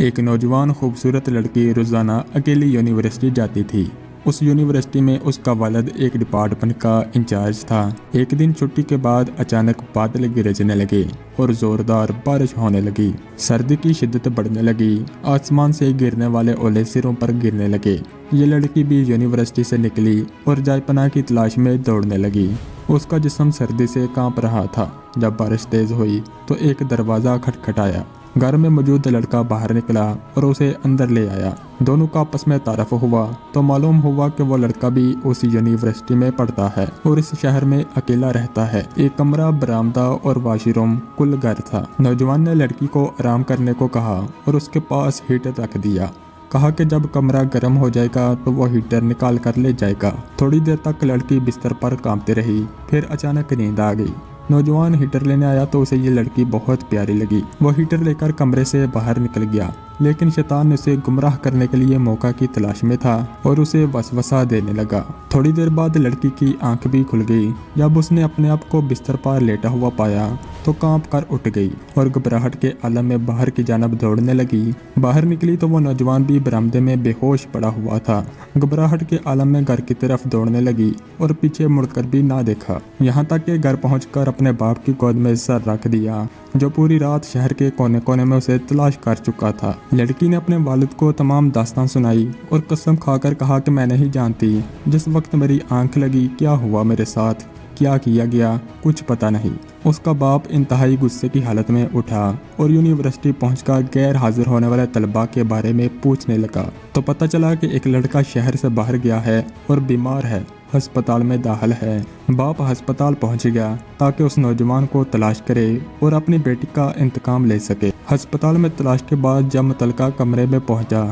ایک نوجوان خوبصورت لڑکی روزانہ اکیلی یونیورسٹی جاتی تھی۔ اس یونیورسٹی میں اس کا والد ایک ڈپارٹمنٹ کا انچارج تھا۔ ایک دن چھٹی کے بعد اچانک بادل گرجنے لگے اور زوردار بارش ہونے لگی۔ سردی کی شدت بڑھنے لگی۔ آسمان سے گرنے والے اولے سروں پر گرنے لگے۔ یہ لڑکی بھی یونیورسٹی سے نکلی اور جائے پناہ کی تلاش میں دوڑنے لگی۔ اس کا جسم سردی سے کانپ رہا تھا۔ جب بارش تیز ہوئی تو ایک دروازہ کھٹکھٹایا۔ گھر میں موجود لڑکا باہر نکلا اور اسے اندر لے آیا۔ دونوں کا آپس میں تعارف ہوا تو معلوم ہوا کہ وہ لڑکا بھی اسی یونیورسٹی میں پڑھتا ہے اور اس شہر میں اکیلا رہتا ہے۔ ایک کمرہ، برآمدہ اور واش روم کل گھر تھا۔ نوجوان نے لڑکی کو آرام کرنے کو کہا اور اس کے پاس ہیٹر رکھ دیا۔ کہا کہ جب کمرہ گرم ہو جائے گا تو وہ ہیٹر نکال کر لے جائے گا۔ تھوڑی دیر تک لڑکی بستر پر کانپتی رہی، پھر اچانک نیند آ گئی۔ نوجوان ہیٹر لینے آیا تو اسے یہ لڑکی بہت پیاری لگی۔ وہ ہیٹر لے کر کمرے سے باہر نکل گیا، لیکن شیطان اسے گمراہ کرنے کے لیے موقع کی تلاش میں تھا اور اسے وسوسہ دینے لگا۔ تھوڑی دیر بعد لڑکی کی آنکھ بھی کھل گئی۔ جب اس نے اپنے آپ کو بستر پر لیٹا ہوا پایا تو کانپ کر اٹھ گئی اور گھبراہٹ کے عالم میں باہر کی جانب دوڑنے لگی۔ باہر نکلی تو وہ نوجوان بھی برآمدے میں بے ہوش پڑا ہوا تھا۔ گھبراہٹ کے عالم میں گھر کی طرف دوڑنے لگی اور پیچھے مڑ کر بھی نہ دیکھا، یہاں تک کہ گھر پہنچ کر اپنے باپ کی گود میں سر رکھ دیا، جو پوری رات شہر کے کونے کونے میں اسے تلاش کر چکا تھا۔ لڑکی نے اپنے والد کو تمام داستان سنائی اور قسم کھا کر کہا کہ میں نہیں جانتی جس وقت میری آنکھ لگی کیا ہوا میرے ساتھ، کیا کیا گیا، کچھ پتہ نہیں۔ اس کا باپ انتہائی غصے کی حالت میں اٹھا اور یونیورسٹی پہنچ کر غیر حاضر ہونے والے طلباء کے بارے میں پوچھنے لگا تو پتہ چلا کہ ایک لڑکا شہر سے باہر گیا ہے اور بیمار ہے، ہسپتال میں داخل ہے۔ باپ ہسپتال پہنچ گیا تاکہ اس نوجوان کو تلاش کرے اور اپنی بیٹی کا انتقام لے سکے۔ ہسپتال میں تلاش کے بعد جب متعلقہ کمرے میں پہنچا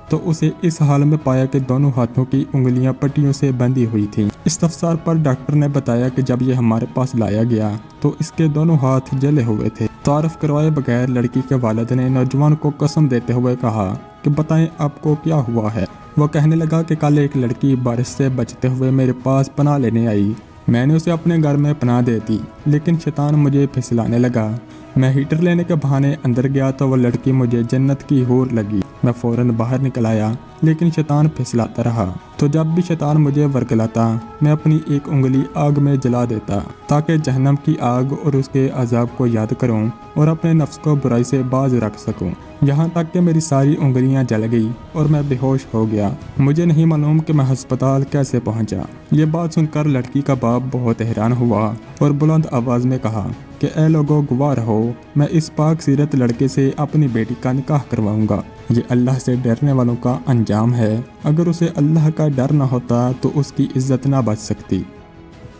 تو اسے اس حال میں پایا کہ دونوں ہاتھوں کی انگلیاں پٹیوں سے بندھی ہوئی تھیں۔ استفسار پر ڈاکٹر نے بتایا کہ جب یہ ہمارے پاس لایا گیا تو اس کے دونوں ہاتھ جلے ہوئے تھے۔ تعارف کروائے بغیر لڑکی کے والد نے نوجوان کو قسم دیتے ہوئے کہا کہ بتائیں آپ کو کیا ہوا ہے۔ وہ کہنے لگا کہ کل ایک لڑکی بارش سے بچتے ہوئے میرے پاس پناہ لینے آئی۔ میں نے اسے اپنے گھر میں پناہ دے دی، لیکن شیطان مجھے پھسلانے لگا۔ میں ہیٹر لینے کے بہانے اندر گیا تو وہ لڑکی مجھے جنت کی حور لگی۔ میں فوراً باہر نکل آیا، لیکن شیطان پھسلاتا رہا۔ تو جب بھی شیطان مجھے ورگلاتا میں اپنی ایک انگلی آگ میں جلا دیتا تاکہ جہنم کی آگ اور اس کے عذاب کو یاد کروں اور اپنے نفس کو برائی سے باز رکھ سکوں، یہاں تک کہ میری ساری انگلیاں جل گئی اور میں بے ہوش ہو گیا۔ مجھے نہیں معلوم کہ میں ہسپتال کیسے پہنچا۔ یہ بات سن کر لڑکی کا باپ بہت حیران ہوا اور بلند آواز میں کہا کہ اے لوگو گواہ رہو، میں اس پاک سیرت لڑکے سے اپنی بیٹی کا نکاح کرواؤں گا۔ یہ اللہ سے ڈرنے والوں کا انجام ہے۔ اگر اسے اللہ کا ڈر نہ ہوتا تو اس کی عزت نہ بچ سکتی۔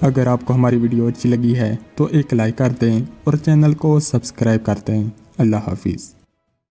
اگر آپ کو ہماری ویڈیو اچھی لگی ہے تو ایک لائک کر دیں اور چینل کو سبسکرائب کر دیں۔ اللہ حافظ۔